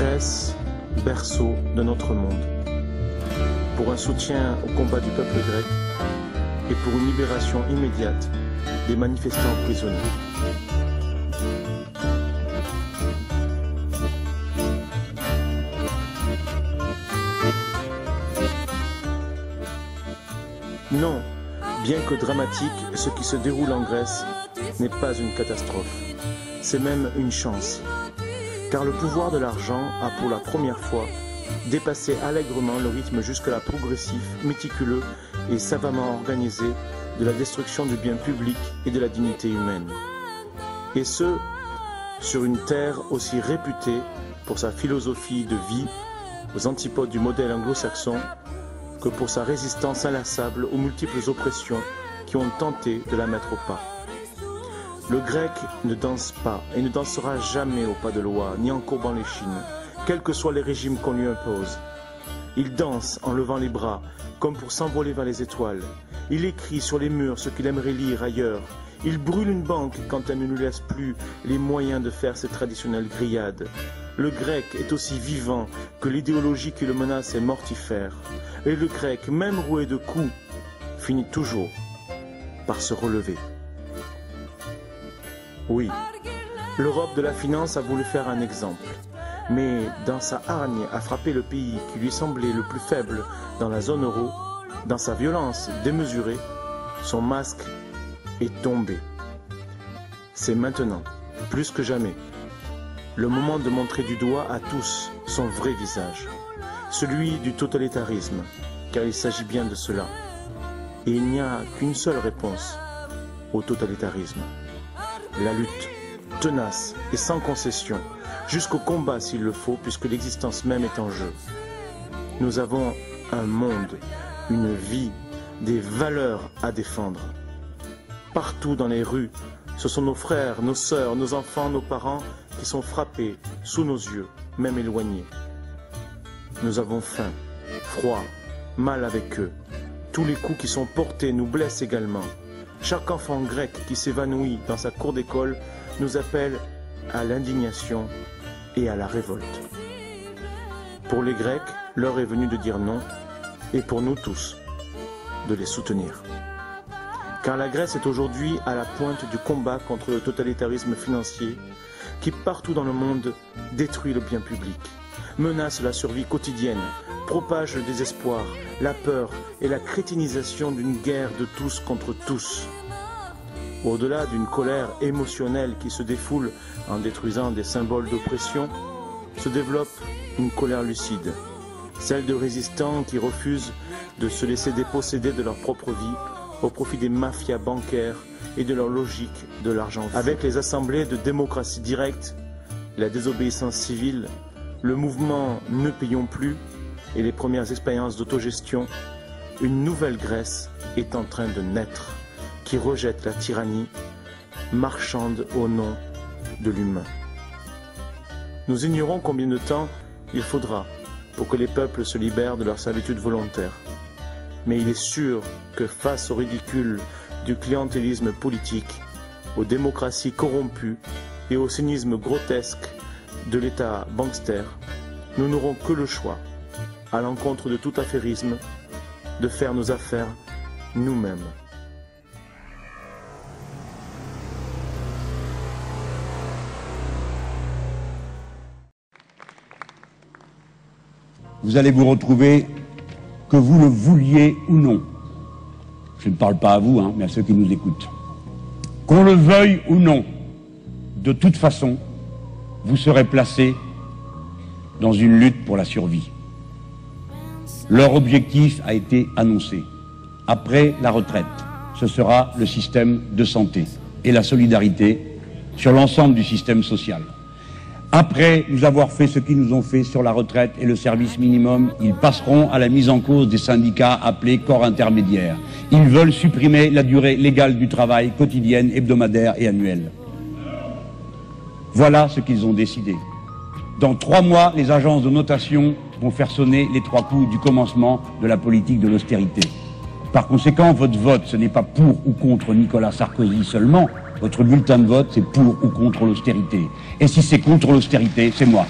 Grèce, berceau de notre monde, pour un soutien au combat du peuple grec et pour une libération immédiate des manifestants prisonniers. Non, bien que dramatique, ce qui se déroule en Grèce n'est pas une catastrophe, c'est même une chance. Car le pouvoir de l'argent a pour la première fois dépassé allègrement le rythme jusque-là progressif, méticuleux et savamment organisé de la destruction du bien public et de la dignité humaine. Et ce, sur une terre aussi réputée pour sa philosophie de vie, aux antipodes du modèle anglo-saxon, que pour sa résistance inlassable aux multiples oppressions qui ont tenté de la mettre au pas. Le grec ne danse pas et ne dansera jamais au pas de loi, ni en courbant les chines, quels que soient les régimes qu'on lui impose. Il danse en levant les bras, comme pour s'envoler vers les étoiles. Il écrit sur les murs ce qu'il aimerait lire ailleurs. Il brûle une banque quand elle ne lui laisse plus les moyens de faire ses traditionnelles grillades. Le grec est aussi vivant que l'idéologie qui le menace est mortifère. Et le grec, même roué de coups, finit toujours par se relever. Oui, l'Europe de la finance a voulu faire un exemple. Mais dans sa hargne à frapper le pays qui lui semblait le plus faible dans la zone euro, dans sa violence démesurée, son masque est tombé. C'est maintenant, plus que jamais, le moment de montrer du doigt à tous son vrai visage, celui du totalitarisme, car il s'agit bien de cela. Et il n'y a qu'une seule réponse au totalitarisme. La lutte, tenace et sans concession, jusqu'au combat s'il le faut, puisque l'existence même est en jeu. Nous avons un monde, une vie, des valeurs à défendre. Partout dans les rues, ce sont nos frères, nos sœurs, nos enfants, nos parents qui sont frappés sous nos yeux, même éloignés. Nous avons faim, froid, mal avec eux. Tous les coups qui sont portés nous blessent également. Chaque enfant grec qui s'évanouit dans sa cour d'école nous appelle à l'indignation et à la révolte. Pour les Grecs, l'heure est venue de dire non, et pour nous tous, de les soutenir. Car la Grèce est aujourd'hui à la pointe du combat contre le totalitarisme financier qui, partout dans le monde, détruit le bien public, menace la survie quotidienne, propage le désespoir, la peur et la crétinisation d'une guerre de tous contre tous. Au-delà d'une colère émotionnelle qui se défoule en détruisant des symboles d'oppression, se développe une colère lucide, celle de résistants qui refusent de se laisser déposséder de leur propre vie au profit des mafias bancaires et de leur logique de l'argent. Avec les assemblées de démocratie directe, la désobéissance civile, le mouvement « Ne payons plus » et les premières expériences d'autogestion, une nouvelle Grèce est en train de naître, qui rejette la tyrannie, marchande au nom de l'humain. Nous ignorons combien de temps il faudra pour que les peuples se libèrent de leur servitude volontaire. Mais il est sûr que face au ridicule du clientélisme politique, aux démocraties corrompues et au cynisme grotesque de l'État bankster, nous n'aurons que le choix, à l'encontre de tout affairisme, de faire nos affaires nous-mêmes. Vous allez vous retrouver, que vous le vouliez ou non. Je ne parle pas à vous, mais à ceux qui nous écoutent. Qu'on le veuille ou non, de toute façon, vous serez placés dans une lutte pour la survie. Leur objectif a été annoncé. Après la retraite, ce sera le système de santé et la solidarité sur l'ensemble du système social. Après nous avoir fait ce qu'ils nous ont fait sur la retraite et le service minimum, ils passeront à la mise en cause des syndicats appelés corps intermédiaires. Ils veulent supprimer la durée légale du travail quotidienne, hebdomadaire et annuelle. Voilà ce qu'ils ont décidé. Dans 3 mois, les agences de notation vont faire sonner les 3 coups du commencement de la politique de l'austérité. Par conséquent, votre vote, ce n'est pas pour ou contre Nicolas Sarkozy seulement. Votre bulletin de vote, c'est pour ou contre l'austérité. Et si c'est contre l'austérité, c'est moi.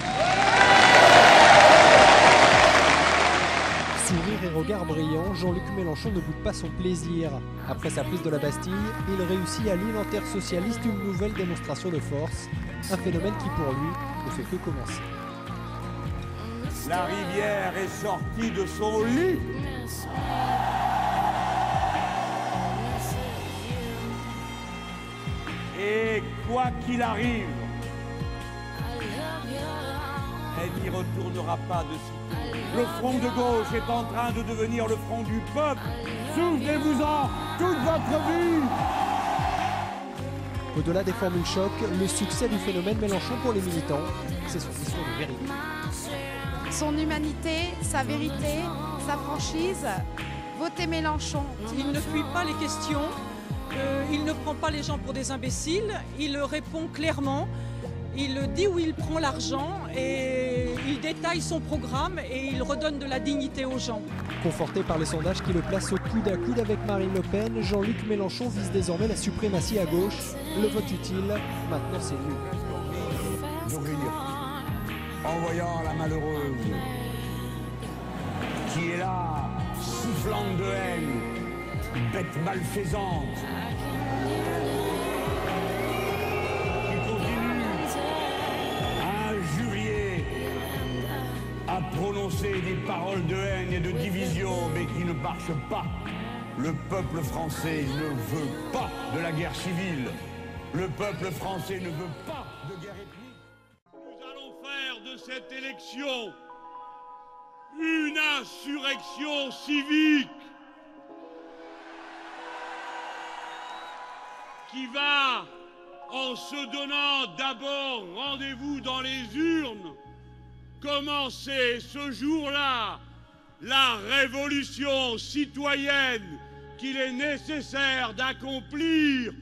regard brillant, Jean-Luc Mélenchon ne boude pas son plaisir. Après sa prise de la Bastille, il réussit à l'île intersocialiste une nouvelle démonstration de force, un phénomène qui pour lui ne fait que commencer. La rivière est sortie de son lit. Et quoi qu'il arrive, elle n'y retournera pas de sitôt. Le front de gauche est en train de devenir le front du peuple. Souvenez-vous-en toute votre vie. Au-delà des formules choc, le succès du phénomène Mélenchon pour les militants, c'est son mission de vérité. Son humanité, sa vérité, sa franchise, votez Mélenchon. Il ne fuit pas les questions, il ne prend pas les gens pour des imbéciles, il répond clairement, il dit où il prend l'argent et il détaille son programme et il redonne de la dignité aux gens. Conforté par les sondages qui le placent au coude à coude avec Marine Le Pen, Jean-Luc Mélenchon vise désormais la suprématie à gauche. Le vote utile, maintenant c'est lui. D'ouvrir, en voyant la malheureuse qui est là, soufflante de haine, bête malfaisante, qui continue à injurier, à prononcer des paroles de haine et de division, mais qui ne marchent pas. Le peuple français ne veut pas de la guerre civile. Le peuple français ne veut pas de guerre ethnique. Nous allons faire de cette élection une insurrection civique qui va, en se donnant d'abord rendez-vous dans les urnes, commencer ce jour-là la révolution citoyenne qu'il est nécessaire d'accomplir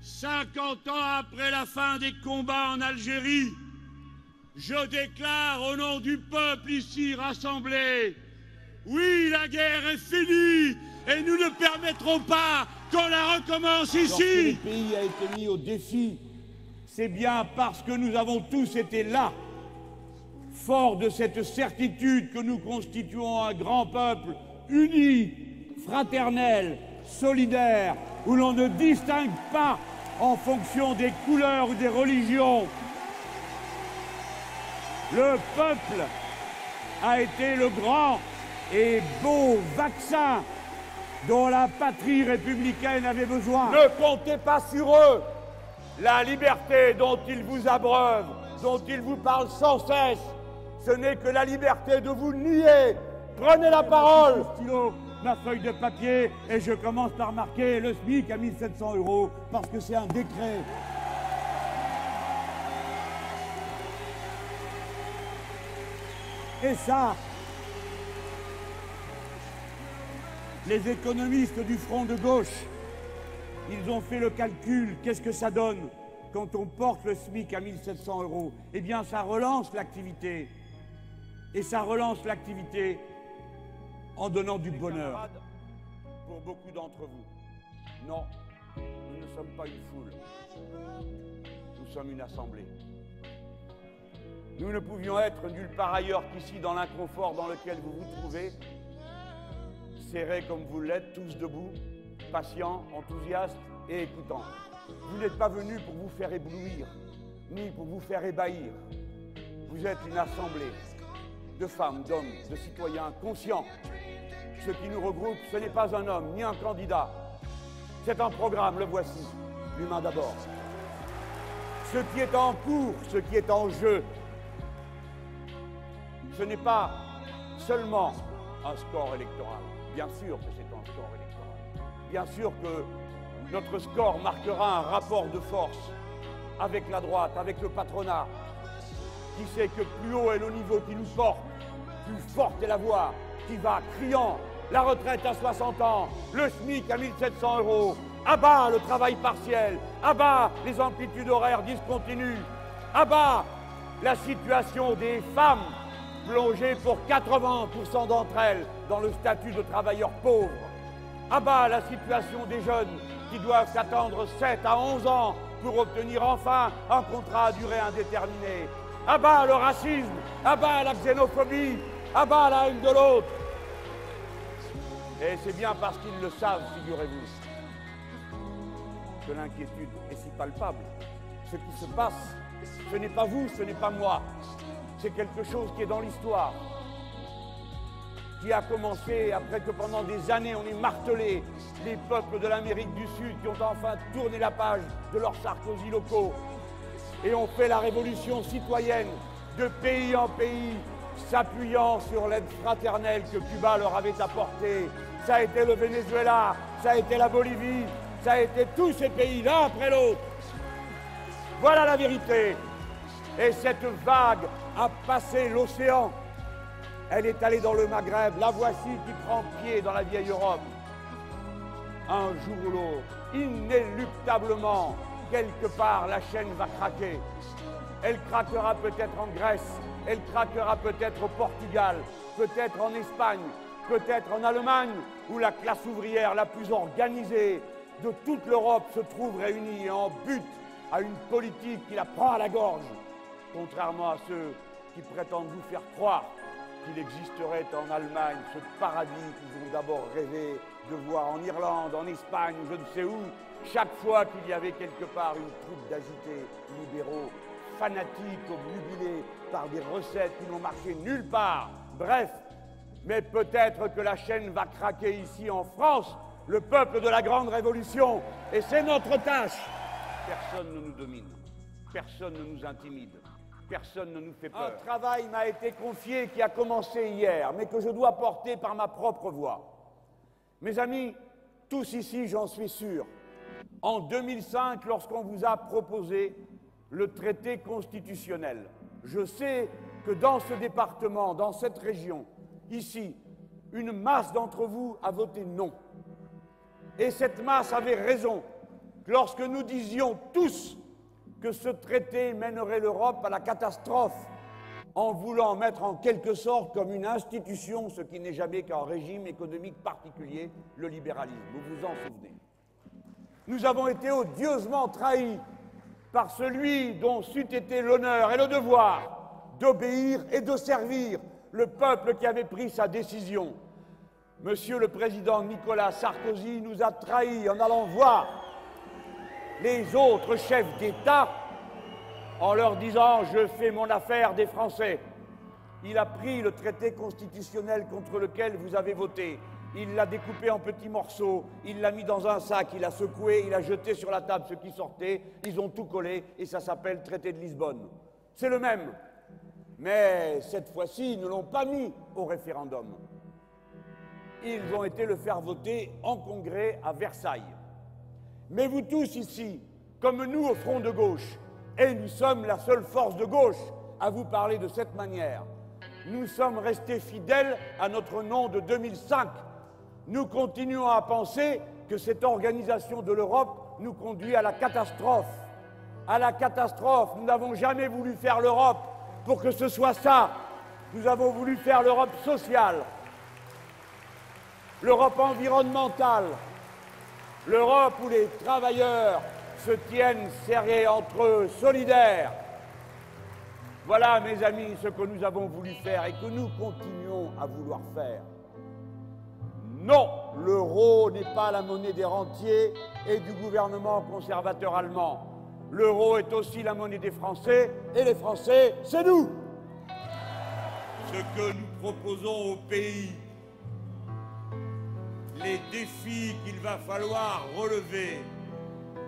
50 ans après la fin des combats en Algérie. Je déclare au nom du peuple ici rassemblé, oui, la guerre est finie et nous ne permettrons pas qu'on la recommence ici. Lorsque le pays a été mis au défi, c'est bien parce que nous avons tous été là, forts de cette certitude que nous constituons un grand peuple uni, fraternel, solidaire, où l'on ne distingue pas en fonction des couleurs ou des religions. Le peuple a été le grand et beau vaccin dont la patrie républicaine avait besoin. Ne comptez pas sur eux. La liberté dont ils vous abreuvent, dont ils vous parlent sans cesse, ce n'est que la liberté de vous nier. Prenez la parole. Stylo, ma feuille de papier, et je commence par marquer le SMIC à 1 700 € parce que c'est un décret. Et ça, les économistes du front de gauche, ils ont fait le calcul. Qu'est-ce que ça donne quand on porte le SMIC à 1 700 €? Eh bien, ça relance l'activité. Et ça relance l'activité en donnant du bonheur. Pour beaucoup d'entre vous, non, nous ne sommes pas une foule. Nous sommes une assemblée. Nous ne pouvions être nulle part ailleurs qu'ici, dans l'inconfort dans lequel vous vous trouvez, serrés comme vous l'êtes, tous debout, patients, enthousiastes et écoutants. Vous n'êtes pas venus pour vous faire éblouir, ni pour vous faire ébahir. Vous êtes une assemblée de femmes, d'hommes, de citoyens conscients. Ce qui nous regroupe, ce n'est pas un homme, ni un candidat. C'est un programme, le voici, l'humain d'abord. Ce qui est en cours, ce qui est en jeu, ce n'est pas seulement un score électoral. Bien sûr que c'est un score électoral. Bien sûr que notre score marquera un rapport de force avec la droite, avec le patronat, qui sait que plus haut est le niveau qui nous porte, plus forte est la voix qui va criant la retraite à 60 ans, le SMIC à 1 700 €, à bas le travail partiel, à bas les amplitudes horaires discontinues, à bas la situation des femmes plongées pour 80% d'entre elles dans le statut de travailleurs pauvres, à bas la situation des jeunes qui doivent attendre 7 à 11 ans pour obtenir enfin un contrat à durée indéterminée, à bas le racisme, à bas la xénophobie, à bas la haine de l'autre. Et c'est bien parce qu'ils le savent, figurez-vous, que l'inquiétude est si palpable. Ce qui se passe, ce n'est pas vous, ce n'est pas moi. C'est quelque chose qui est dans l'histoire, qui a commencé après que pendant des années on ait martelé les peuples de l'Amérique du Sud qui ont enfin tourné la page de leurs Sarkozy locaux et ont fait la révolution citoyenne de pays en pays, s'appuyant sur l'aide fraternelle que Cuba leur avait apportée. Ça a été le Venezuela, ça a été la Bolivie, ça a été tous ces pays l'un après l'autre. Voilà la vérité. Et cette vague a passé l'océan. Elle est allée dans le Maghreb. La voici qui prend pied dans la vieille Europe. Un jour ou l'autre, inéluctablement, quelque part, la chaîne va craquer. Elle craquera peut-être en Grèce, elle craquera peut-être au Portugal, peut-être en Espagne, peut-être en Allemagne, où la classe ouvrière la plus organisée de toute l'Europe se trouve réunie en but à une politique qui la prend à la gorge, contrairement à ceux qui prétendent vous faire croire qu'il existerait en Allemagne ce paradis qu'ils ont d'abord rêvé de voir en Irlande, en Espagne, ou je ne sais où, chaque fois qu'il y avait quelque part une troupe d'agités libéraux, fanatiques, obnubilés par des recettes qui n'ont marché nulle part. Bref, mais peut-être que la chaîne va craquer ici en France, le peuple de la grande révolution, et c'est notre tâche. Personne ne nous domine, personne ne nous intimide. Personne ne nous fait peur. Un travail m'a été confié qui a commencé hier, mais que je dois porter par ma propre voix. Mes amis, tous ici, j'en suis sûr, en 2005, lorsqu'on vous a proposé le traité constitutionnel, je sais que dans ce département, dans cette région, ici, une masse d'entre vous a voté non. Et cette masse avait raison. Lorsque nous disions tous que ce traité mènerait l'Europe à la catastrophe en voulant mettre en quelque sorte comme une institution ce qui n'est jamais qu'un régime économique particulier, le libéralisme. Vous vous en souvenez. Nous avons été odieusement trahis par celui dont c'eût été l'honneur et le devoir d'obéir et de servir le peuple qui avait pris sa décision. Monsieur le président Nicolas Sarkozy nous a trahis en allant voir les autres chefs d'État en leur disant « je fais mon affaire des Français ». Il a pris le traité constitutionnel contre lequel vous avez voté, il l'a découpé en petits morceaux, il l'a mis dans un sac, il a secoué, il a jeté sur la table ce qui sortait, ils ont tout collé et ça s'appelle traité de Lisbonne. C'est le même. Mais cette fois-ci, ils ne l'ont pas mis au référendum. Ils ont été le faire voter en congrès à Versailles. Mais vous tous ici, comme nous au front de gauche, et nous sommes la seule force de gauche à vous parler de cette manière, nous sommes restés fidèles à notre nom de 2005. Nous continuons à penser que cette organisation de l'Europe nous conduit à la catastrophe. À la catastrophe. Nous n'avons jamais voulu faire l'Europe pour que ce soit ça. Nous avons voulu faire l'Europe sociale, l'Europe environnementale, l'Europe où les travailleurs se tiennent serrés entre eux, solidaires. Voilà, mes amis, ce que nous avons voulu faire et que nous continuons à vouloir faire. Non, l'euro n'est pas la monnaie des rentiers et du gouvernement conservateur allemand. L'euro est aussi la monnaie des Français et les Français, c'est nous. Ce que nous proposons au pays, les défis qu'il va falloir relever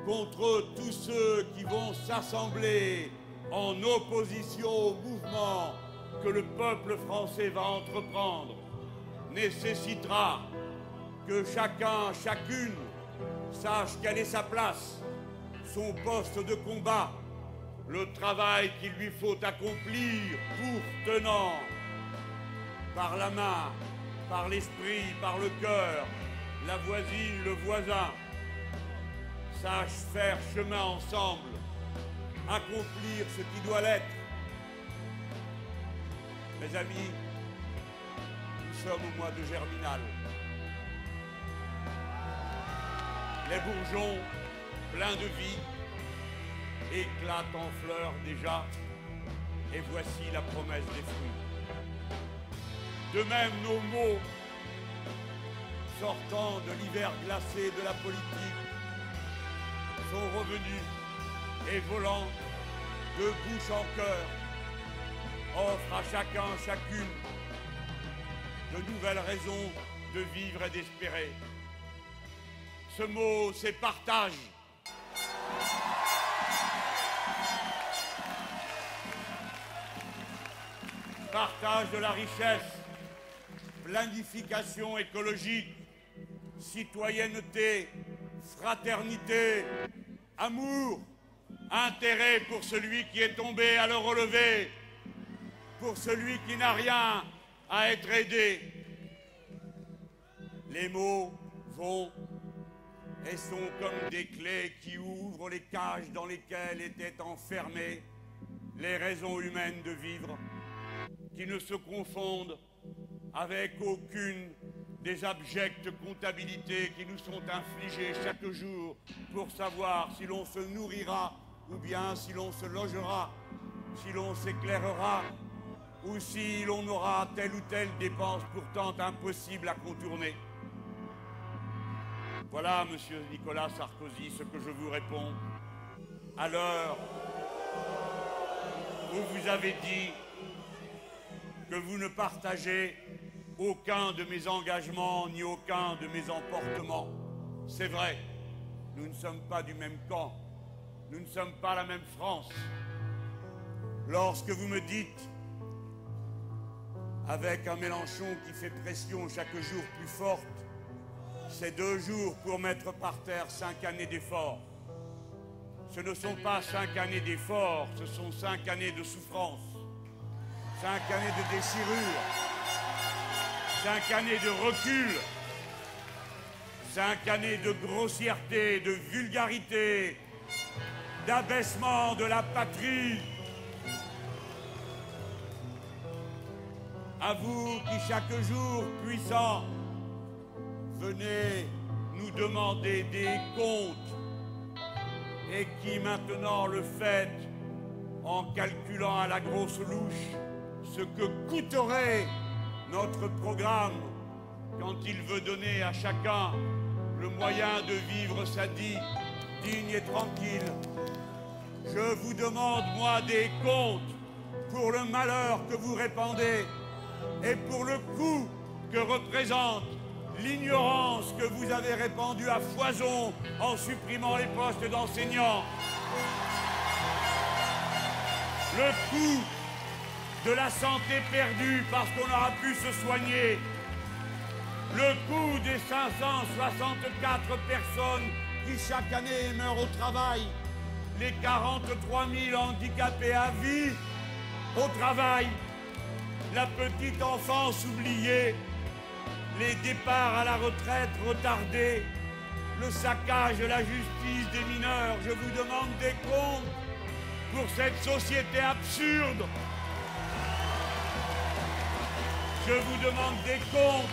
contre tous ceux qui vont s'assembler en opposition au mouvement que le peuple français va entreprendre, nécessitera que chacun, chacune, sache quelle est sa place, son poste de combat, le travail qu'il lui faut accomplir pour tenant, par la main, par l'esprit, par le cœur, la voisine, le voisin, sache faire chemin ensemble, accomplir ce qui doit l'être. Mes amis, nous sommes au mois de Germinal. Les bourgeons, pleins de vie, éclatent en fleurs déjà, et voici la promesse des fruits. De même, nos mots sortant de l'hiver glacé de la politique, sont revenus et volant de bouche en cœur, offrent à chacun, chacune, de nouvelles raisons de vivre et d'espérer. Ce mot, c'est partage. Partage de la richesse, planification écologique, citoyenneté, fraternité, amour, intérêt pour celui qui est tombé à le relever, pour celui qui n'a rien à être aidé. Les mots vont et sont comme des clés qui ouvrent les cages dans lesquelles étaient enfermées les raisons humaines de vivre, qui ne se confondent avec aucune des abjectes comptabilités qui nous sont infligées chaque jour pour savoir si l'on se nourrira ou bien si l'on se logera, si l'on s'éclairera ou si l'on aura telle ou telle dépense pourtant impossible à contourner. Voilà, monsieur Nicolas Sarkozy, ce que je vous réponds. À l'heure où vous avez dit que vous ne partagez aucun de mes engagements ni aucun de mes emportements. C'est vrai, nous ne sommes pas du même camp, nous ne sommes pas la même France. Lorsque vous me dites, avec un Mélenchon qui fait pression chaque jour plus forte, c'est 2 jours pour mettre par terre 5 années d'efforts. Ce ne sont pas 5 années d'efforts, ce sont 5 années de souffrance, 5 années de déchirure, 5 années de recul, 5 années de grossièreté, de vulgarité, d'abaissement de la patrie. À vous qui chaque jour puissant venez nous demander des comptes et qui maintenant le faites en calculant à la grosse louche ce que coûterait notre programme quand il veut donner à chacun le moyen de vivre sa vie digne et tranquille. Je vous demande, moi, des comptes pour le malheur que vous répandez et pour le coût que représente l'ignorance que vous avez répandue à foison en supprimant les postes d'enseignants. Le coût de la santé perdue parce qu'on aura pu se soigner. Le coût des 564 personnes qui chaque année meurent au travail. Les 43 000 handicapés à vie au travail. La petite enfance oubliée. Les départs à la retraite retardés. Le saccage de la justice des mineurs. Je vous demande des comptes pour cette société absurde. Je vous demande des comptes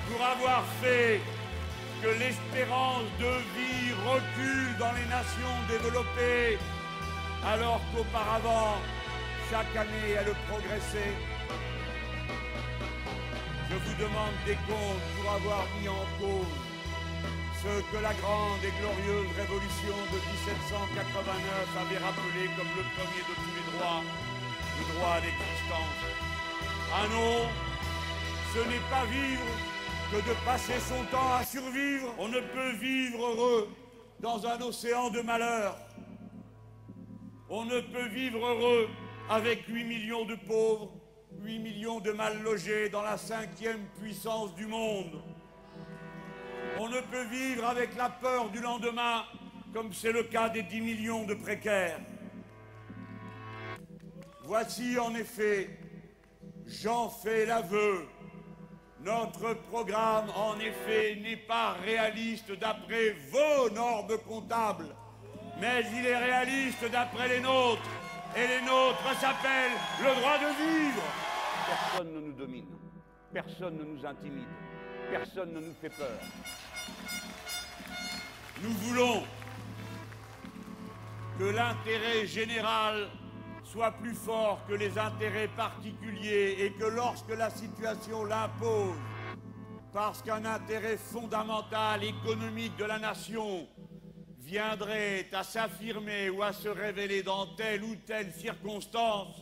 pour avoir fait que l'espérance de vie recule dans les nations développées, alors qu'auparavant, chaque année, elle progressait. Je vous demande des comptes pour avoir mis en cause ce que la grande et glorieuse révolution de 1789 avait rappelé comme le premier de tous les droits, le droit à l'existence. Ah non, ce n'est pas vivre que de passer son temps à survivre. On ne peut vivre heureux dans un océan de malheur. On ne peut vivre heureux avec 8 millions de pauvres, 8 millions de mal logés dans la 5e puissance du monde. On ne peut vivre avec la peur du lendemain, comme c'est le cas des 10 millions de précaires. Voici en effet, j'en fais l'aveu, notre programme en effet n'est pas réaliste d'après vos normes comptables, mais il est réaliste d'après les nôtres. Et les nôtres s'appellent le droit de vivre. Personne ne nous domine, personne ne nous intimide, personne ne nous fait peur. Nous voulons que l'intérêt général soit plus fort que les intérêts particuliers et que lorsque la situation l'impose, parce qu'un intérêt fondamental économique de la nation viendrait à s'affirmer ou à se révéler dans telle ou telle circonstance,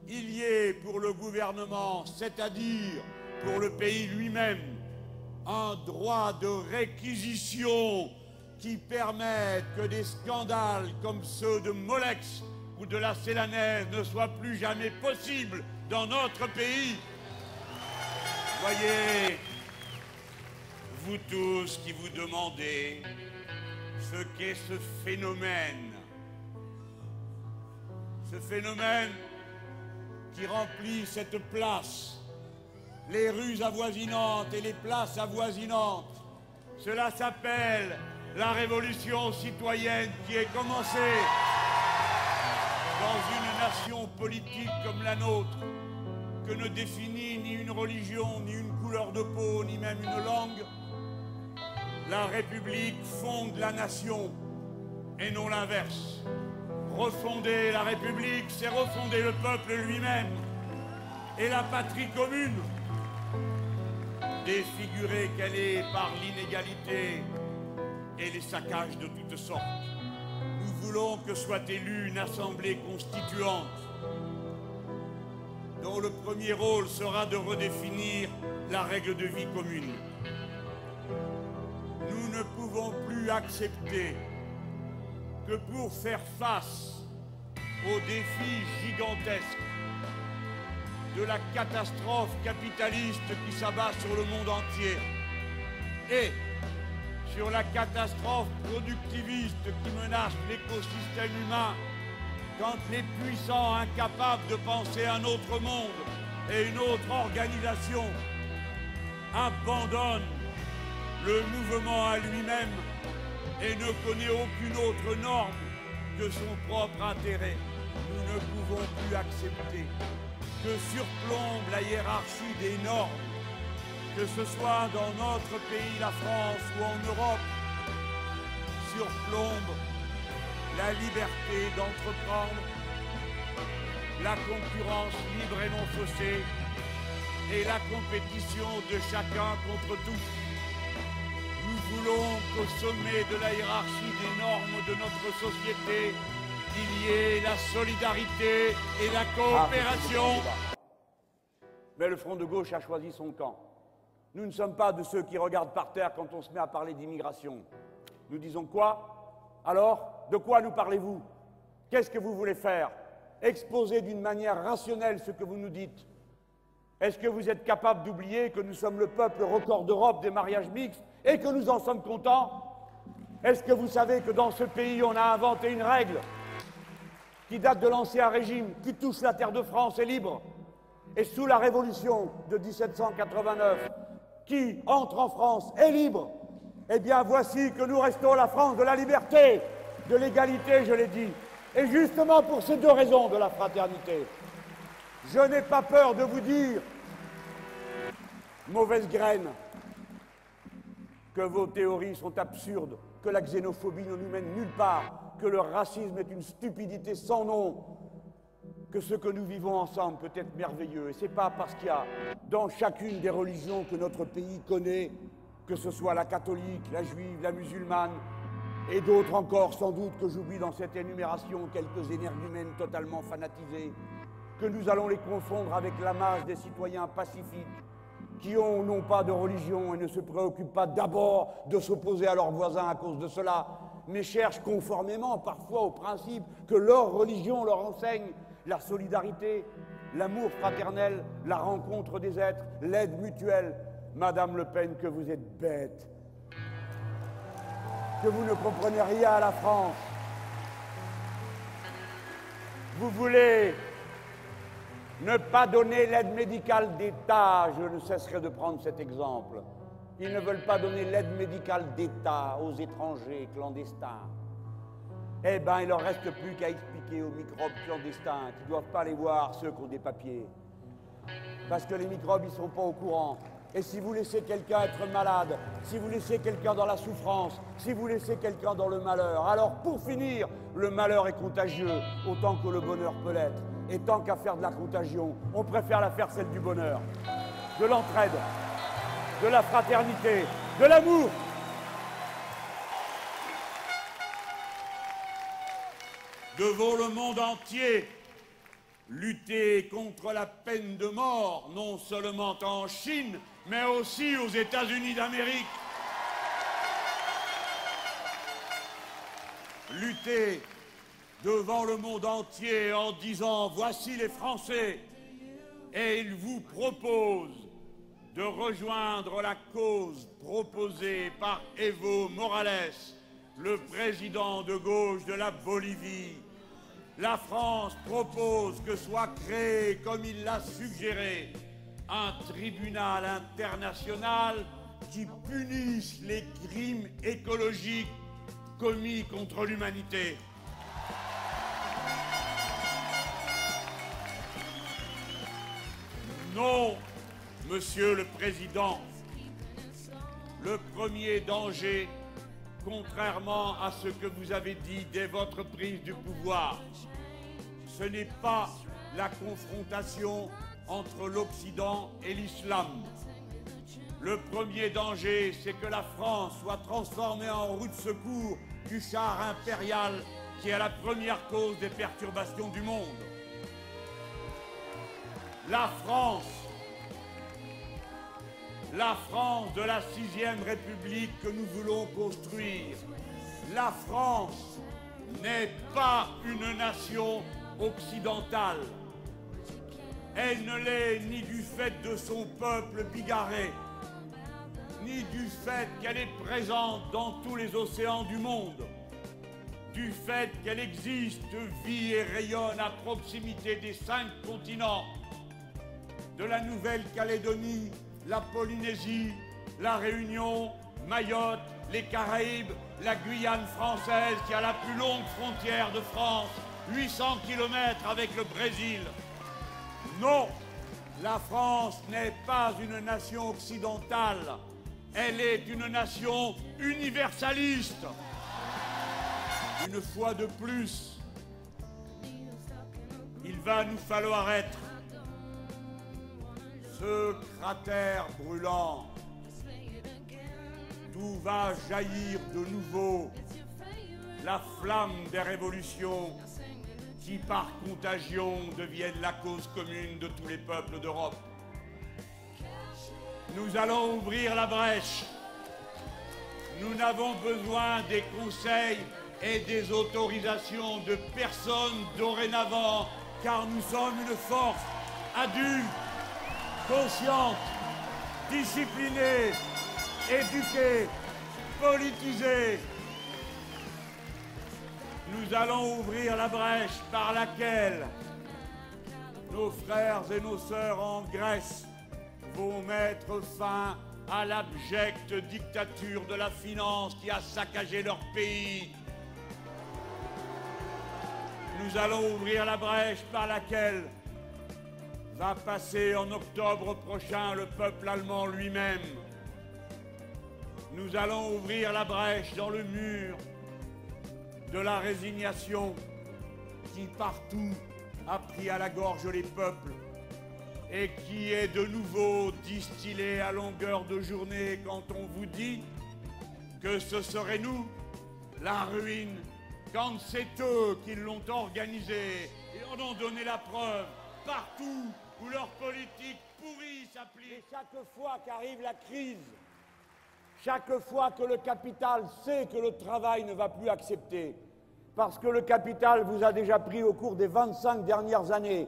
il y ait pour le gouvernement, c'est-à-dire pour le pays lui-même, un droit de réquisition qui permette que des scandales comme ceux de Molex ou de la Célanaise ne soient plus jamais possibles dans notre pays. Voyez, vous tous qui vous demandez ce qu'est ce phénomène qui remplit cette place, les rues avoisinantes et les places avoisinantes, cela s'appelle la révolution citoyenne qui est commencée dans une nation politique comme la nôtre, que ne définit ni une religion, ni une couleur de peau, ni même une langue. La République fonde la nation et non l'inverse. Refonder la République, c'est refonder le peuple lui-même et la patrie commune, défigurée qu'elle est par l'inégalité et les saccages de toutes sortes. Nous voulons que soit élue une assemblée constituante dont le premier rôle sera de redéfinir la règle de vie commune. Nous ne pouvons plus accepter que pour faire face aux défis gigantesques de la catastrophe capitaliste qui s'abat sur le monde entier et sur la catastrophe productiviste qui menace l'écosystème humain, quand les puissants incapables de penser un autre monde et une autre organisation abandonnent le mouvement à lui-même et ne connaît aucune autre norme que son propre intérêt, nous ne pouvons plus accepter que surplombe la hiérarchie des normes, que ce soit dans notre pays, la France, ou en Europe, surplombe la liberté d'entreprendre, la concurrence libre et non faussée, et la compétition de chacun contre tous. Nous voulons qu'au sommet de la hiérarchie des normes de notre société, il y ait la solidarité et la coopération. Mais le Front de gauche a choisi son camp. Nous ne sommes pas de ceux qui regardent par terre quand on se met à parler d'immigration. Nous disons quoi? Alors, de quoi nous parlez-vous? Qu'est-ce que vous voulez faire? Exposer d'une manière rationnelle ce que vous nous dites. Est-ce que vous êtes capable d'oublier que nous sommes le peuple record d'Europe des mariages mixtes et que nous en sommes contents? Est-ce que vous savez que dans ce pays, on a inventé une règle qui date de l'Ancien Régime, qui touche la terre de France est libre? Et sous la Révolution de 1789, qui entre en France est libre? Eh bien, voici que nous restons la France de la liberté, de l'égalité, je l'ai dit. Et justement pour ces deux raisons de la fraternité, je n'ai pas peur de vous dire, mauvaise graine, que vos théories sont absurdes, que la xénophobie ne nous mène nulle part, que le racisme est une stupidité sans nom, que ce que nous vivons ensemble peut être merveilleux. Et c'est pas parce qu'il y a dans chacune des religions que notre pays connaît, que ce soit la catholique, la juive, la musulmane, et d'autres encore sans doute que j'oublie dans cette énumération, quelques énergumènes totalement fanatisés, que nous allons les confondre avec la masse des citoyens pacifiques qui n'ont pas de religion et ne se préoccupent pas d'abord de s'opposer à leurs voisins à cause de cela, mais cherchent conformément parfois au principe que leur religion leur enseigne, la solidarité, l'amour fraternel, la rencontre des êtres, l'aide mutuelle. Madame Le Pen, que vous êtes bête, que vous ne comprenez rien à la France. Vous voulez ne pas donner l'aide médicale d'État, je ne cesserai de prendre cet exemple. Ils ne veulent pas donner l'aide médicale d'État aux étrangers clandestins. Eh bien, il ne leur reste plus qu'à expliquer aux microbes clandestins qu'ils ne doivent pas aller voir ceux qui ont des papiers. Parce que les microbes, ils ne sont pas au courant. Et si vous laissez quelqu'un être malade, si vous laissez quelqu'un dans la souffrance, si vous laissez quelqu'un dans le malheur, alors pour finir, le malheur est contagieux autant que le bonheur peut l'être. Et tant qu'à faire de la contagion, on préfère la faire celle du bonheur, de l'entraide. de la fraternité, de l'amour. Devant le monde entier, lutter contre la peine de mort, non seulement en Chine, mais aussi aux États-Unis d'Amérique. Lutter devant le monde entier en disant « Voici les Français » et ils vous proposent de rejoindre la cause proposée par Evo Morales, le président de gauche de la Bolivie. La France propose que soit créé, comme il l'a suggéré, un tribunal international qui punisse les crimes écologiques commis contre l'humanité. Non, Monsieur le Président, le premier danger, contrairement à ce que vous avez dit dès votre prise du pouvoir, ce n'est pas la confrontation entre l'Occident et l'islam. Le premier danger, c'est que la France soit transformée en roue de secours du char impérial qui est la première cause des perturbations du monde. La France de la 6e République que nous voulons construire, la France n'est pas une nation occidentale. Elle ne l'est ni du fait de son peuple bigarré, ni du fait qu'elle est présente dans tous les océans du monde, du fait qu'elle existe, vit et rayonne à proximité des 5 continents, de la Nouvelle-Calédonie, la Polynésie, la Réunion, Mayotte, les Caraïbes, la Guyane française qui a la plus longue frontière de France, 800 km avec le Brésil. Non, la France n'est pas une nation occidentale, elle est une nation universaliste. Une fois de plus, il va nous falloir être ce cratère brûlant d'où va jaillir de nouveau la flamme des révolutions qui, par contagion, deviennent la cause commune de tous les peuples d'Europe. Nous allons ouvrir la brèche. Nous n'avons besoin des conseils et des autorisations de personne dorénavant, car nous sommes une force adulte, consciente, disciplinée, éduquée, politisée. Nous allons ouvrir la brèche par laquelle nos frères et nos sœurs en Grèce vont mettre fin à l'abjecte dictature de la finance qui a saccagé leur pays. Nous allons ouvrir la brèche par laquelle va passer en octobre prochain le peuple allemand lui-même. Nous allons ouvrir la brèche dans le mur de la résignation qui partout a pris à la gorge les peuples et qui est de nouveau distillé à longueur de journée quand on vous dit que ce serait nous, la ruine, quand c'est eux qui l'ont organisé et en ont donné la preuve partout où leur politique pourrie s'applique. Et chaque fois qu'arrive la crise, chaque fois que le capital sait que le travail ne va plus accepter, parce que le capital vous a déjà pris au cours des 25 dernières années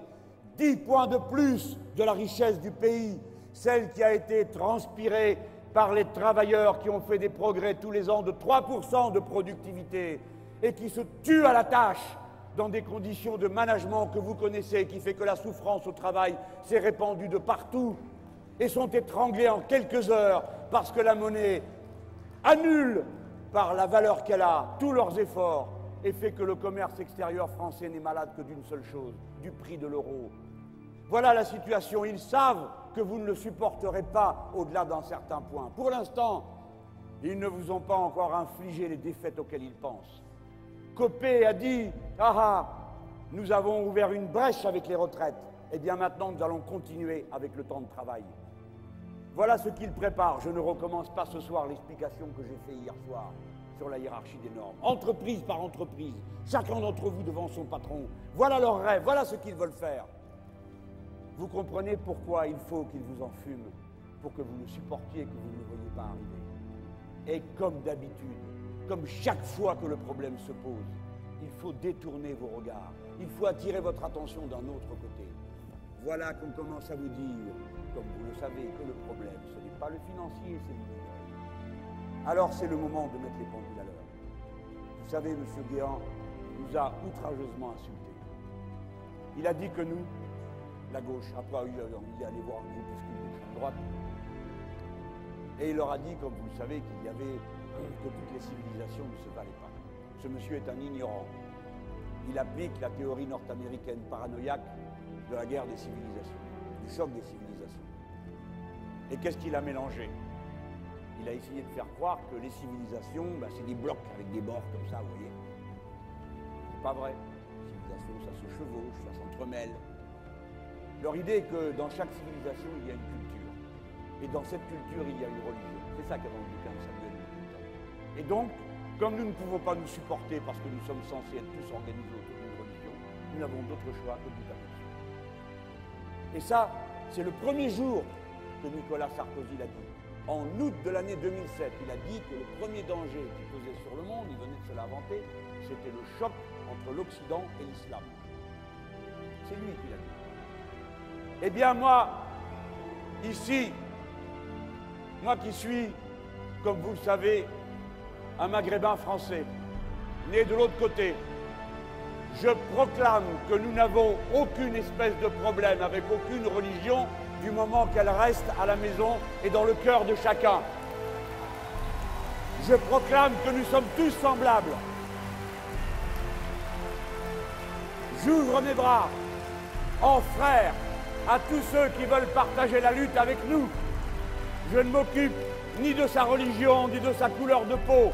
10 points de plus de la richesse du pays, celle qui a été transpirée par les travailleurs qui ont fait des progrès tous les ans de 3% de productivité et qui se tuent à la tâche dans des conditions de management que vous connaissez, qui fait que la souffrance au travail s'est répandue de partout et sont étranglés en quelques heures parce que la monnaie annule par la valeur qu'elle a tous leurs efforts et fait que le commerce extérieur français n'est malade que d'une seule chose, du prix de l'euro. Voilà la situation. Ils savent que vous ne le supporterez pas au-delà d'un certain point. Pour l'instant, ils ne vous ont pas encore infligé les défaites auxquelles ils pensent. Copé a dit « Ah ah, nous avons ouvert une brèche avec les retraites. Eh bien maintenant, nous allons continuer avec le temps de travail. » Voilà ce qu'il prépare. Je ne recommence pas ce soir l'explication que j'ai faite hier soir sur la hiérarchie des normes. Entreprise par entreprise, chacun d'entre vous devant son patron. Voilà leur rêve, voilà ce qu'ils veulent faire. Vous comprenez pourquoi il faut qu'ils vous en fument, pour que vous le supportiez et que vous ne le voyiez pas arriver. Et comme d'habitude, comme chaque fois que le problème se pose, il faut détourner vos regards, il faut attirer votre attention d'un autre côté. Voilà qu'on commence à vous dire, comme vous le savez, que le problème, ce n'est pas le financier, c'est l'immigré. Alors c'est le moment de mettre les pendules à l'heure. Vous savez, M. Guéant nous a outrageusement insultés. Il a dit que nous, la gauche, après il est allé voir un groupuscule d'extrême droite, et il leur a dit, comme vous le savez, qu'il y avait que toutes les civilisations ne se valaient pas. Ce monsieur est un ignorant. Il applique la théorie nord-américaine paranoïaque de la guerre des civilisations, du choc des civilisations. Et qu'est-ce qu'il a mélangé? Il a essayé de faire croire que les civilisations, c'est des blocs avec des bords comme ça, vous voyez. C'est pas vrai. Les civilisations, ça se chevauche, ça s'entremêle. Leur idée est que dans chaque civilisation, il y a une culture. Et dans cette culture, il y a une religion. C'est ça qu'est dans le bouquin de Samuel Huntington. Et donc, comme nous ne pouvons pas nous supporter parce que nous sommes censés être tous organisés autour d'une religion, nous n'avons d'autre choix que de nous taper dessus. Et ça, c'est le premier jour que Nicolas Sarkozy l'a dit. En août de l'année 2007, il a dit que le premier danger qui pesait sur le monde, il venait de se l'inventer, c'était le choc entre l'Occident et l'islam. C'est lui qui l'a dit. Eh bien moi, ici, moi qui suis, comme vous le savez, un Maghrébin français, né de l'autre côté, je proclame que nous n'avons aucune espèce de problème avec aucune religion du moment qu'elle reste à la maison et dans le cœur de chacun. Je proclame que nous sommes tous semblables. J'ouvre mes bras en frères à tous ceux qui veulent partager la lutte avec nous. Je ne m'occupe ni de sa religion, ni de sa couleur de peau.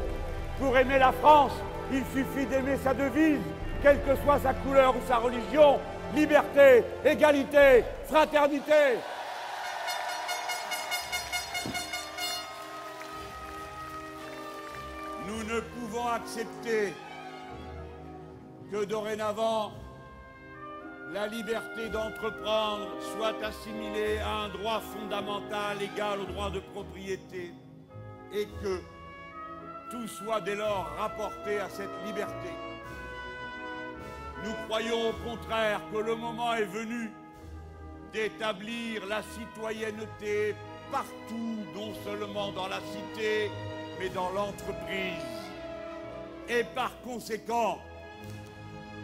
Pour aimer la France, il suffit d'aimer sa devise, quelle que soit sa couleur ou sa religion. Liberté, égalité, fraternité. Nous ne pouvons accepter que dorénavant, la liberté d'entreprendre soit assimilée à un droit fondamental égal au droit de propriété et que tout soit dès lors rapporté à cette liberté. Nous croyons au contraire que le moment est venu d'établir la citoyenneté partout, non seulement dans la cité, mais dans l'entreprise. Et par conséquent,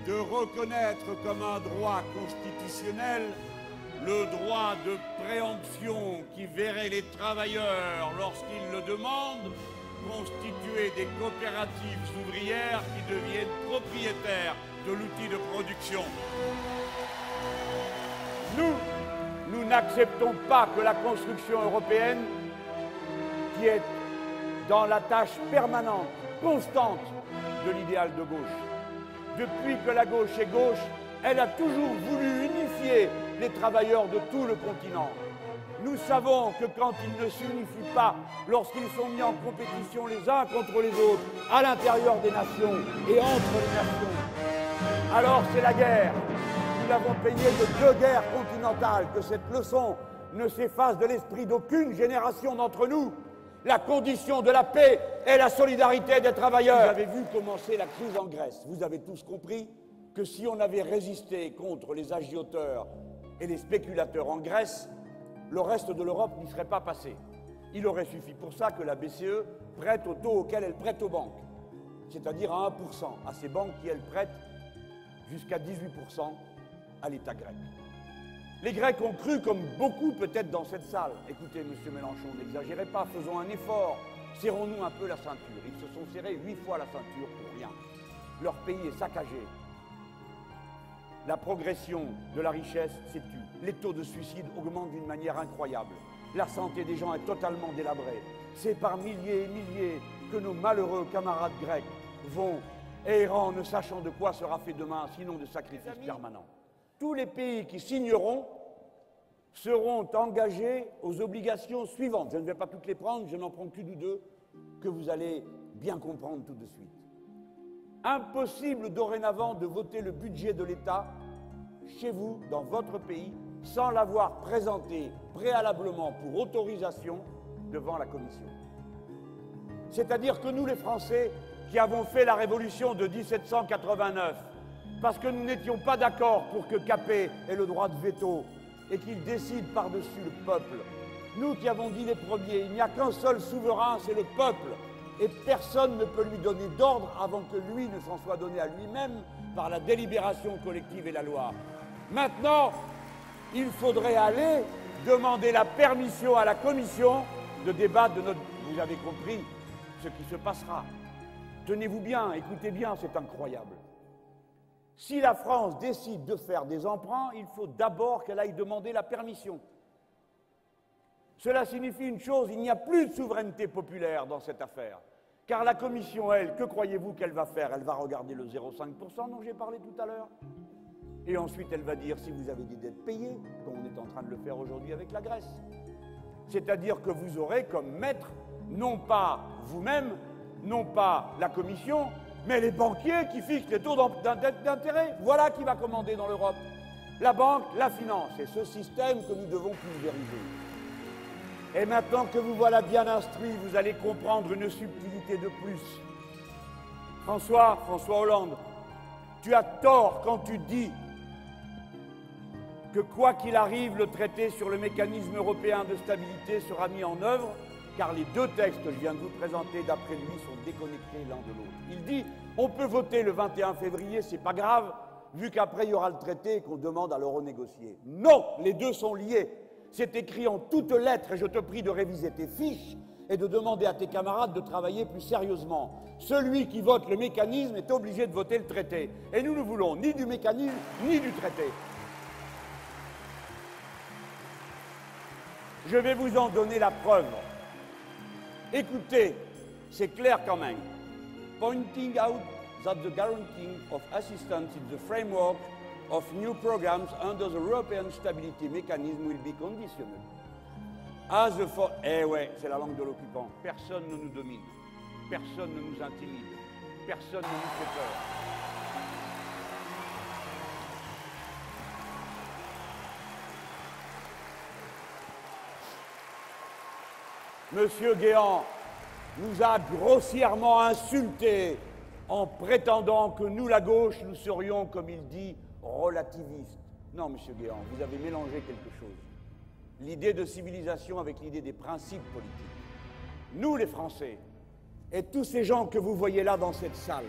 de reconnaître comme un droit constitutionnel le droit de préemption qui verrait les travailleurs, lorsqu'ils le demandent, constituer des coopératives ouvrières qui deviennent propriétaires de l'outil de production. Nous n'acceptons pas que la construction européenne, qui est dans la tâche permanente, constante de l'idéal de gauche. Depuis que la gauche est gauche, elle a toujours voulu unifier les travailleurs de tout le continent. Nous savons que quand ils ne s'unifient pas, lorsqu'ils sont mis en compétition les uns contre les autres, à l'intérieur des nations et entre les nations, alors c'est la guerre. Nous l'avons payé de 2 guerres continentales, que cette leçon ne s'efface de l'esprit d'aucune génération d'entre nous. La condition de la paix est la solidarité des travailleurs. Vous avez vu commencer la crise en Grèce. Vous avez tous compris que si on avait résisté contre les agioteurs et les spéculateurs en Grèce, le reste de l'Europe n'y serait pas passé. Il aurait suffi pour ça que la BCE prête au taux auquel elle prête aux banques, c'est-à-dire à 1%, à ces banques qui, elles, prêtent jusqu'à 18% à l'État grec. Les Grecs ont cru, comme beaucoup peut-être dans cette salle, écoutez, monsieur Mélenchon, n'exagérez pas, faisons un effort, serrons-nous un peu la ceinture. Ils se sont serrés 8 fois la ceinture pour rien. Leur pays est saccagé. La progression de la richesse s'est tue. Les taux de suicide augmentent d'une manière incroyable. La santé des gens est totalement délabrée. C'est par milliers et milliers que nos malheureux camarades grecs vont errant, ne sachant de quoi sera fait demain, sinon de sacrifices permanents. Tous les pays qui signeront seront engagés aux obligations suivantes. Je ne vais pas toutes les prendre, je n'en prends qu'une ou deux que vous allez bien comprendre tout de suite. Impossible dorénavant de voter le budget de l'État chez vous, dans votre pays, sans l'avoir présenté préalablement pour autorisation devant la Commission. C'est-à-dire que nous, les Français, qui avons fait la révolution de 1789, parce que nous n'étions pas d'accord pour que Capet ait le droit de veto et qu'il décide par-dessus le peuple, nous qui avons dit les premiers, il n'y a qu'un seul souverain, c'est le peuple, et personne ne peut lui donner d'ordre avant que lui ne s'en soit donné à lui-même par la délibération collective et la loi. Maintenant, il faudrait aller demander la permission à la Commission de débattre de notre... Vous avez compris ce qui se passera. Tenez-vous bien, écoutez bien, c'est incroyable. Si la France décide de faire des emprunts, il faut d'abord qu'elle aille demander la permission. Cela signifie une chose, il n'y a plus de souveraineté populaire dans cette affaire. Car la Commission, elle, que croyez-vous qu'elle va faire? Elle va regarder le 0,5% dont j'ai parlé tout à l'heure. Et ensuite, elle va dire si vous avez des dettes payées, comme on est en train de le faire aujourd'hui avec la Grèce. C'est-à-dire que vous aurez comme maître, non pas vous-même, non pas la Commission, mais les banquiers qui fixent les taux d'intérêt. Voilà qui va commander dans l'Europe. La banque, la finance. C'est ce système que nous devons pulvériser. Et maintenant que vous voilà bien instruit, vous allez comprendre une subtilité de plus. François Hollande, tu as tort quand tu dis que quoi qu'il arrive, le traité sur le mécanisme européen de stabilité sera mis en œuvre, car les deux textes que je viens de vous présenter, d'après lui, sont déconnectés l'un de l'autre. Il dit, on peut voter le 21 février, c'est pas grave, vu qu'après il y aura le traité et qu'on demande à le renégocier. Non, les deux sont liés. C'est écrit en toutes lettres, et je te prie de réviser tes fiches et de demander à tes camarades de travailler plus sérieusement. Celui qui vote le mécanisme est obligé de voter le traité. Et nous ne voulons ni du mécanisme, ni du traité. Je vais vous en donner la preuve. Écoutez, c'est clair quand même. Pointing out that the guaranteeing of assistance in the framework of new programs under the European Stability Mechanism will be conditional. As the for... Eh ouais, c'est la langue de l'occupant. Personne ne nous domine. Personne ne nous intimide. Personne ne nous fait peur. Monsieur Guéant nous a grossièrement insultés en prétendant que nous, la gauche, nous serions, comme il dit, relativistes. Non, monsieur Guéant, vous avez mélangé quelque chose. L'idée de civilisation avec l'idée des principes politiques. Nous, les Français, et tous ces gens que vous voyez là dans cette salle,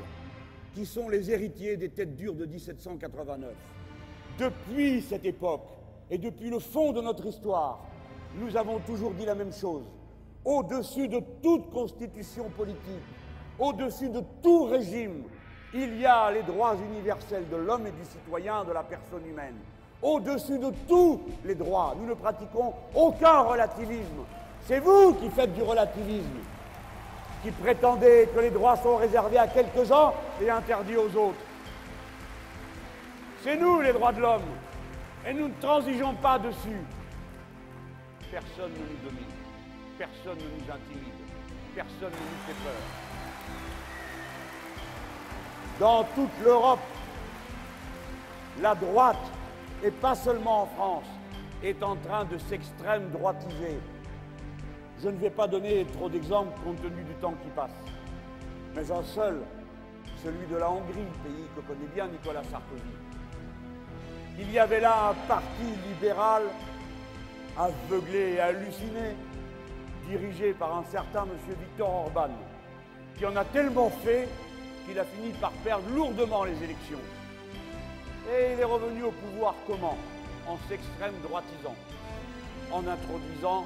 qui sont les héritiers des têtes dures de 1789, depuis cette époque et depuis le fond de notre histoire, nous avons toujours dit la même chose. Au-dessus de toute constitution politique, au-dessus de tout régime, il y a les droits universels de l'homme et du citoyen, de la personne humaine. Au-dessus de tous les droits, nous ne pratiquons aucun relativisme. C'est vous qui faites du relativisme, qui prétendez que les droits sont réservés à quelques-uns et interdits aux autres. C'est nous les droits de l'homme, et nous ne transigeons pas dessus. Personne ne nous domine. Personne ne nous intimide, personne ne nous fait peur. Dans toute l'Europe, la droite, et pas seulement en France, est en train de s'extrême droitiser. Je ne vais pas donner trop d'exemples compte tenu du temps qui passe, mais un seul, celui de la Hongrie, pays que connaît bien Nicolas Sarkozy. Il y avait là un parti libéral aveuglé et halluciné, dirigé par un certain monsieur Viktor Orban, qui en a tellement fait qu'il a fini par perdre lourdement les élections. Et il est revenu au pouvoir comment? En s'extrême droitisant, en introduisant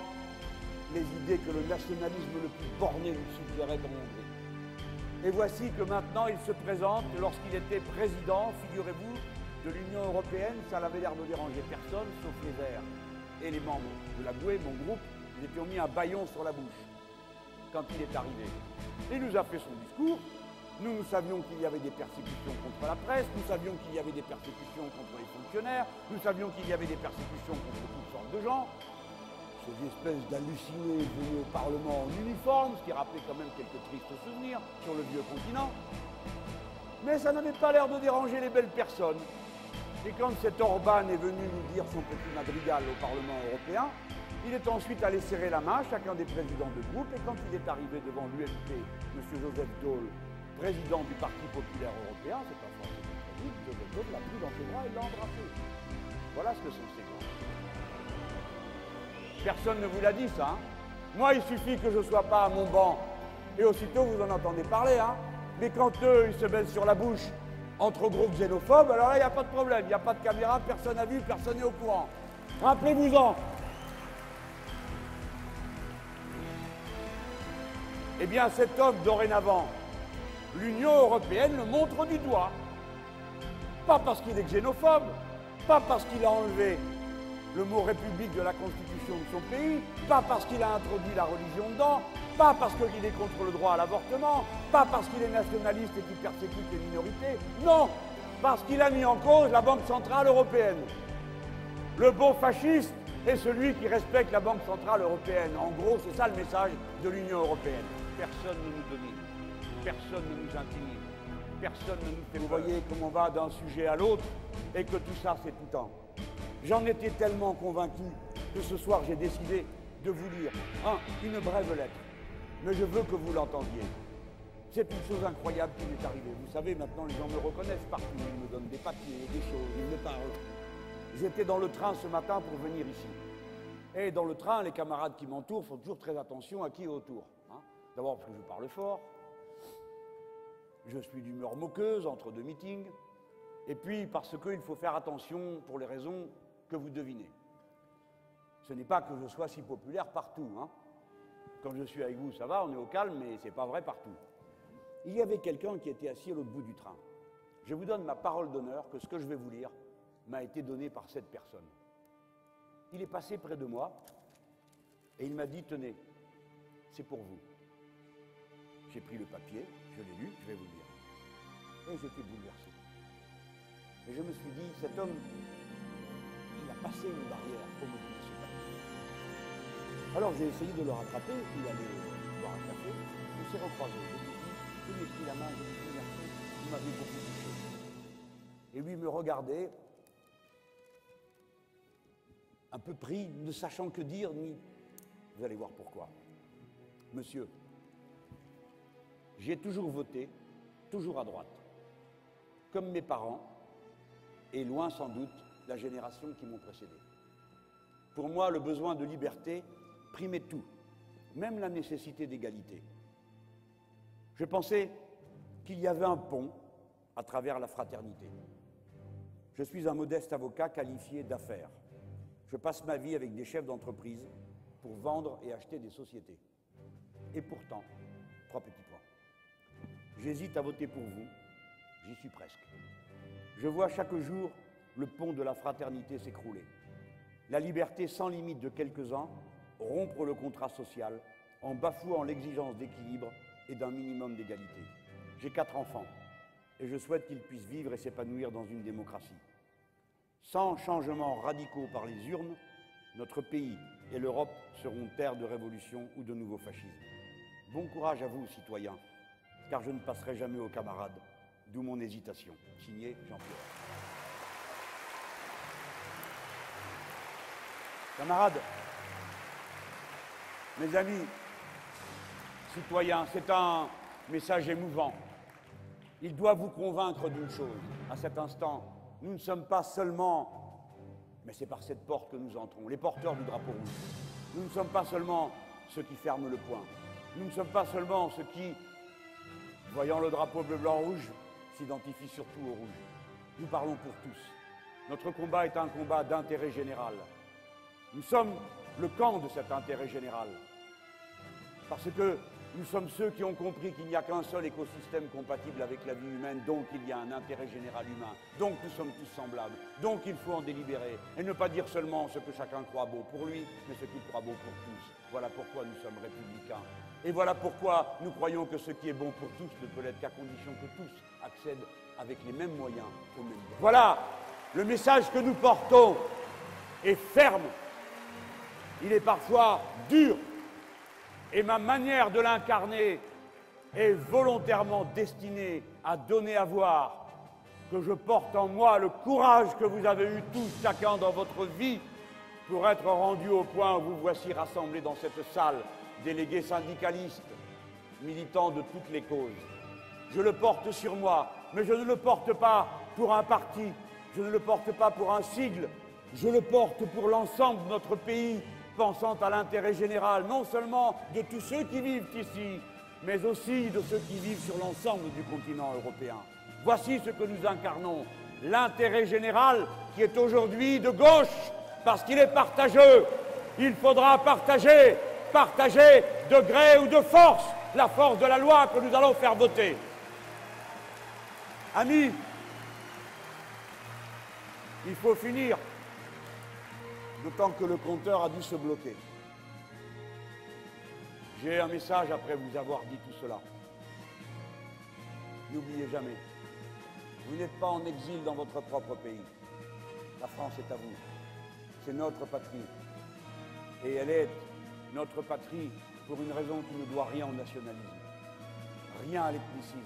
les idées que le nationalisme le plus borné lui suggérait en Hongrie. Et voici que maintenant il se présente, lorsqu'il était président, figurez-vous, de l'Union européenne, ça n'avait l'air de déranger personne, sauf les Verts et les membres de la GUE, mon groupe. Ils étaient mis un bâillon sur la bouche quand il est arrivé. Il nous a fait son discours Nous savions qu'il y avait des persécutions contre la presse, nous savions qu'il y avait des persécutions contre les fonctionnaires, nous savions qu'il y avait des persécutions contre toutes sortes de gens. Ces espèces d'hallucinés venus au Parlement en uniforme, ce qui rappelait quand même quelques tristes souvenirs sur le vieux continent. Mais ça n'avait pas l'air de déranger les belles personnes. Et quand cet Orban est venu nous dire son petit madrigal au Parlement européen, il est ensuite allé serrer la main à chacun des présidents de groupe, et quand il est arrivé devant l'UMP, M. Joseph Daul, président du Parti populaire européen, c'est pas forcément très vite, Joseph Daul l'a pris dans ses bras et l'a embrassé. Voilà ce que sont ces grands. Personne ne vous l'a dit, ça. Hein. Moi, il suffit que je ne sois pas à mon banc, et aussitôt vous en entendez parler. Hein. Mais quand eux, ils se baissent sur la bouche entre groupes xénophobes, alors là, il n'y a pas de problème. Il n'y a pas de caméra, personne n'a vu, personne n'est au courant. Rappelez-vous-en. Eh bien, cet homme, dorénavant, l'Union européenne le montre du doigt. Pas parce qu'il est xénophobe, pas parce qu'il a enlevé le mot république de la constitution de son pays, pas parce qu'il a introduit la religion dedans, pas parce qu'il est contre le droit à l'avortement, pas parce qu'il est nationaliste et qu'il persécute les minorités, non, parce qu'il a mis en cause la Banque centrale européenne. Le bon fasciste est celui qui respecte la Banque centrale européenne. En gros, c'est ça le message de l'Union européenne. Personne ne nous domine, personne ne nous intimide, personne ne nous fait. Vous voyez comment on va d'un sujet à l'autre et que tout ça, c'est tout temps. J'en étais tellement convaincu que ce soir, j'ai décidé de vous lire une brève lettre. Mais je veux que vous l'entendiez. C'est une chose incroyable qui m'est arrivée. Vous savez, maintenant, les gens me reconnaissent partout. Ils me donnent des papiers, des choses, ils me parlent. J'étais dans le train ce matin pour venir ici. Et dans le train, les camarades qui m'entourent font toujours très attention à qui est autour. Hein. D'abord parce que je parle fort. Je suis d'humeur moqueuse entre deux meetings. Et puis parce qu'il faut faire attention pour les raisons que vous devinez. Ce n'est pas que je sois si populaire partout. Hein. Quand je suis avec vous, ça va, on est au calme, mais ce n'est pas vrai partout. Il y avait quelqu'un qui était assis à l'autre bout du train. Je vous donne ma parole d'honneur que ce que je vais vous lire m'a été donné par cette personne. Il est passé près de moi et il m'a dit « Tenez, c'est pour vous ». J'ai pris le papier, je l'ai lu, je vais vous le lire. Et j'étais bouleversé. Et je me suis dit, cet homme, il a passé une barrière pour me donner ce papier. Alors j'ai essayé de le rattraper, il allait boire un café, on s'est recroisés. Je lui ai pris la main, je lui ai dit merci, il m'avait beaucoup touché. Et lui me regardait, un peu pris, ne sachant que dire, ni... Vous allez voir pourquoi. Monsieur, j'ai toujours voté, toujours à droite, comme mes parents, et loin sans doute la génération qui m'ont précédé. Pour moi, le besoin de liberté primait tout, même la nécessité d'égalité. Je pensais qu'il y avait un pont à travers la fraternité. Je suis un modeste avocat qualifié d'affaires. Je passe ma vie avec des chefs d'entreprise pour vendre et acheter des sociétés. Et pourtant, 3 petits points. J'hésite à voter pour vous, j'y suis presque. Je vois chaque jour le pont de la fraternité s'écrouler. La liberté sans limite de quelques-uns rompre le contrat social en bafouant l'exigence d'équilibre et d'un minimum d'égalité. J'ai 4 enfants et je souhaite qu'ils puissent vivre et s'épanouir dans une démocratie. Sans changements radicaux par les urnes, notre pays et l'Europe seront terre de révolution ou de nouveau fascisme. Bon courage à vous, citoyens, car je ne passerai jamais aux camarades, d'où mon hésitation. Signé Jean-Pierre. Camarades, mes amis, citoyens, c'est un message émouvant. Il doit vous convaincre d'une chose. À cet instant, nous ne sommes pas seulement, mais c'est par cette porte que nous entrons, les porteurs du drapeau rouge. Nous ne sommes pas seulement ceux qui ferment le poing. Nous ne sommes pas seulement ceux qui, voyant le drapeau bleu-blanc-rouge, s'identifient surtout au rouge. Nous parlons pour tous. Notre combat est un combat d'intérêt général. Nous sommes le camp de cet intérêt général. Parce que Nous sommes ceux qui ont compris qu'il n'y a qu'un seul écosystème compatible avec la vie humaine, donc il y a un intérêt général humain, donc nous sommes tous semblables, donc il faut en délibérer, et ne pas dire seulement ce que chacun croit beau pour lui, mais ce qu'il croit beau pour tous. Voilà pourquoi nous sommes républicains. Et voilà pourquoi nous croyons que ce qui est bon pour tous ne peut l'être qu'à condition que tous accèdent avec les mêmes moyens aux mêmes droits. Voilà, le message que nous portons est ferme, il est parfois dur, et ma manière de l'incarner est volontairement destinée à donner à voir que je porte en moi le courage que vous avez eu tous, chacun dans votre vie, pour être rendu au point où vous voici rassemblés dans cette salle, délégués syndicalistes, militants de toutes les causes. Je le porte sur moi, mais je ne le porte pas pour un parti, je ne le porte pas pour un sigle, je le porte pour l'ensemble de notre pays, pensant à l'intérêt général, non seulement de tous ceux qui vivent ici, mais aussi de ceux qui vivent sur l'ensemble du continent européen. Voici ce que nous incarnons, l'intérêt général qui est aujourd'hui de gauche, parce qu'il est partageux. Il faudra partager de gré ou de force, la force de la loi que nous allons faire voter. Amis, il faut finir. D'autant que le compteur a dû se bloquer. J'ai un message après vous avoir dit tout cela. N'oubliez jamais, vous n'êtes pas en exil dans votre propre pays. La France est à vous. C'est notre patrie. Et elle est notre patrie pour une raison qui ne doit rien au nationalisme, rien à l'ethnicisme.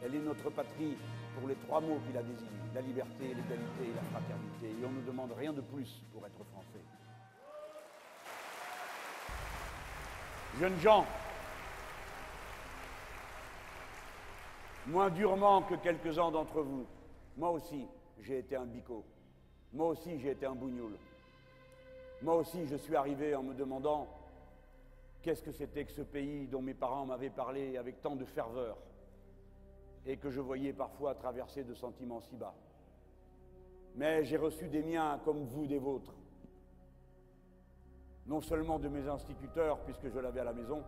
Elle est notre patrie pour les trois mots qui la désignent, la liberté, l'égalité et la fraternité. Et on ne demande rien de plus pour être français. Jeunes gens, moins durement que quelques-uns d'entre vous, moi aussi, j'ai été un bico. Moi aussi, j'ai été un bougnoul. Moi aussi, je suis arrivé en me demandant qu'est-ce que c'était que ce pays dont mes parents m'avaient parlé avec tant de ferveur et que je voyais parfois traverser de sentiments si bas. Mais j'ai reçu des miens comme vous des vôtres. Non seulement de mes instituteurs, puisque je l'avais à la maison,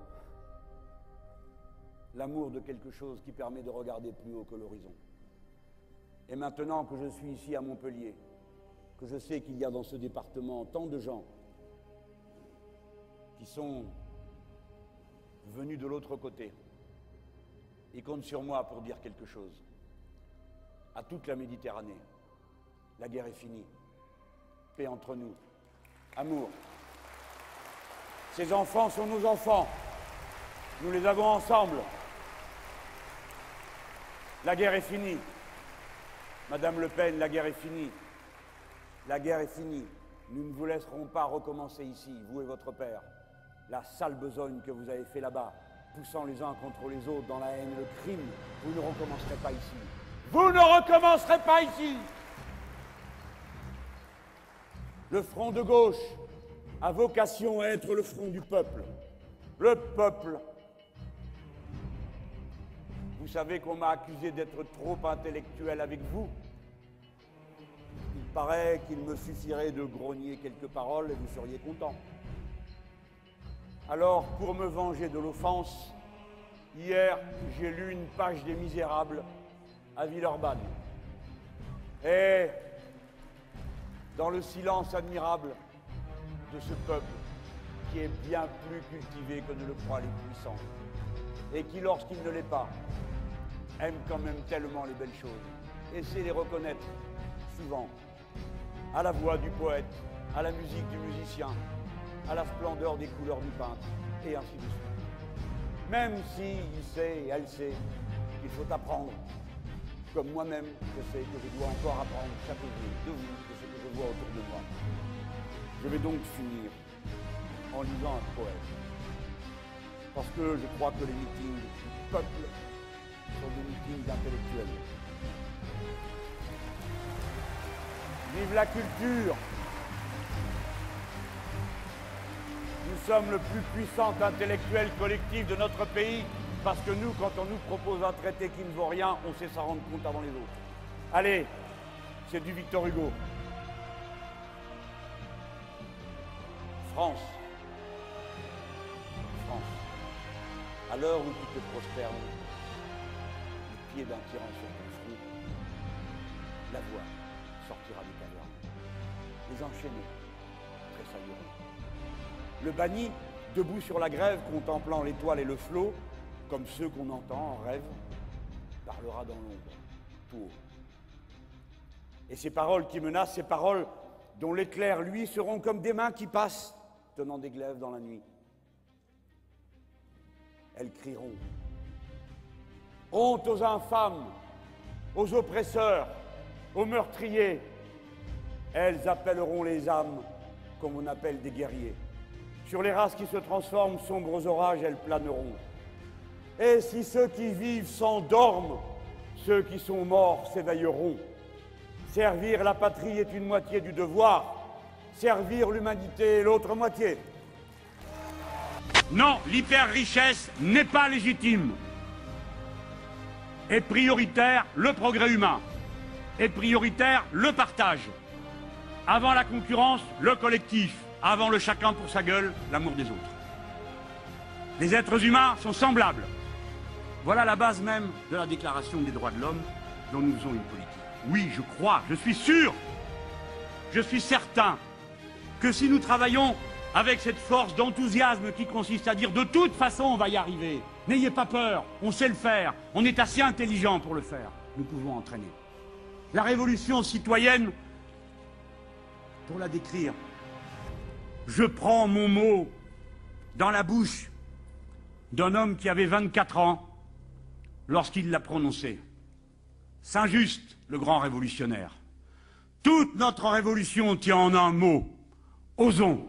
l'amour de quelque chose qui permet de regarder plus haut que l'horizon. Et maintenant que je suis ici à Montpellier, que je sais qu'il y a dans ce département tant de gens qui sont venus de l'autre côté, ils comptent sur moi pour dire quelque chose. À toute la Méditerranée, la guerre est finie. Paix entre nous. Amour. Ces enfants sont nos enfants. Nous les avons ensemble. La guerre est finie. Madame Le Pen, la guerre est finie. La guerre est finie. Nous ne vous laisserons pas recommencer ici, vous et votre père. La sale besogne que vous avez fait là-bas, poussant les uns contre les autres dans la haine et le crime, vous ne recommencerez pas ici. Vous ne recommencerez pas ici. Le front de gauche a vocation à être le front du peuple. Le peuple. Vous savez qu'on m'a accusé d'être trop intellectuel avec vous. Il paraît qu'il me suffirait de grogner quelques paroles et vous seriez content. Alors, pour me venger de l'offense, hier, j'ai lu une page des Misérables à Villeurbanne. Et dans le silence admirable de ce peuple qui est bien plus cultivé que ne le croient les puissants, et qui, lorsqu'il ne l'est pas, aime quand même tellement les belles choses, et sait les reconnaître, souvent, à la voix du poète, à la musique du musicien, à la splendeur des couleurs du peintre, et ainsi de suite. Même s'il sait et elle sait qu'il faut apprendre, comme moi-même, je sais que je dois encore apprendre chaque jour de vous, de ce que je vois autour de moi. Je vais donc finir en lisant un poème. Parce que je crois que les meetings du peuple sont des meetings d'intellectuels. Vive la culture! Nous sommes le plus puissant intellectuel collectif de notre pays parce que nous, quand on nous propose un traité qui ne vaut rien, on sait s'en rendre compte avant les autres. Allez, c'est du Victor Hugo. France. France. À l'heure où tu te prosternes, le pied d'un tyran sur ton front, la voix sortira du caverne. Les enchaînés tressailliront. Le banni, debout sur la grève, contemplant l'étoile et le flot, comme ceux qu'on entend en rêve, parlera dans l'ombre, tout haut. Et ces paroles qui menacent, ces paroles dont l'éclair, lui, seront comme des mains qui passent, tenant des glaives dans la nuit. Elles crieront « Honte aux infâmes, aux oppresseurs, aux meurtriers !» Elles appelleront les âmes comme on appelle des guerriers. Sur les races qui se transforment, sombres orages, elles planeront. Et si ceux qui vivent s'endorment, ceux qui sont morts s'éveilleront. Servir la patrie est une moitié du devoir, servir l'humanité est l'autre moitié. Non, l'hyper-richesse n'est pas légitime. Est prioritaire le progrès humain. Est prioritaire le partage. Avant la concurrence, le collectif. Avant le chacun pour sa gueule, l'amour des autres. Les êtres humains sont semblables. Voilà la base même de la Déclaration des droits de l'homme dont nous faisons une politique. Oui, je crois, je suis sûr, je suis certain que si nous travaillons avec cette force d'enthousiasme qui consiste à dire de toute façon on va y arriver, n'ayez pas peur, on sait le faire, on est assez intelligent pour le faire, nous pouvons entraîner. La révolution citoyenne, pour la décrire, je prends mon mot dans la bouche d'un homme qui avait 24 ans lorsqu'il l'a prononcé. Saint-Just, le grand révolutionnaire. Toute notre révolution tient en un mot. Osons.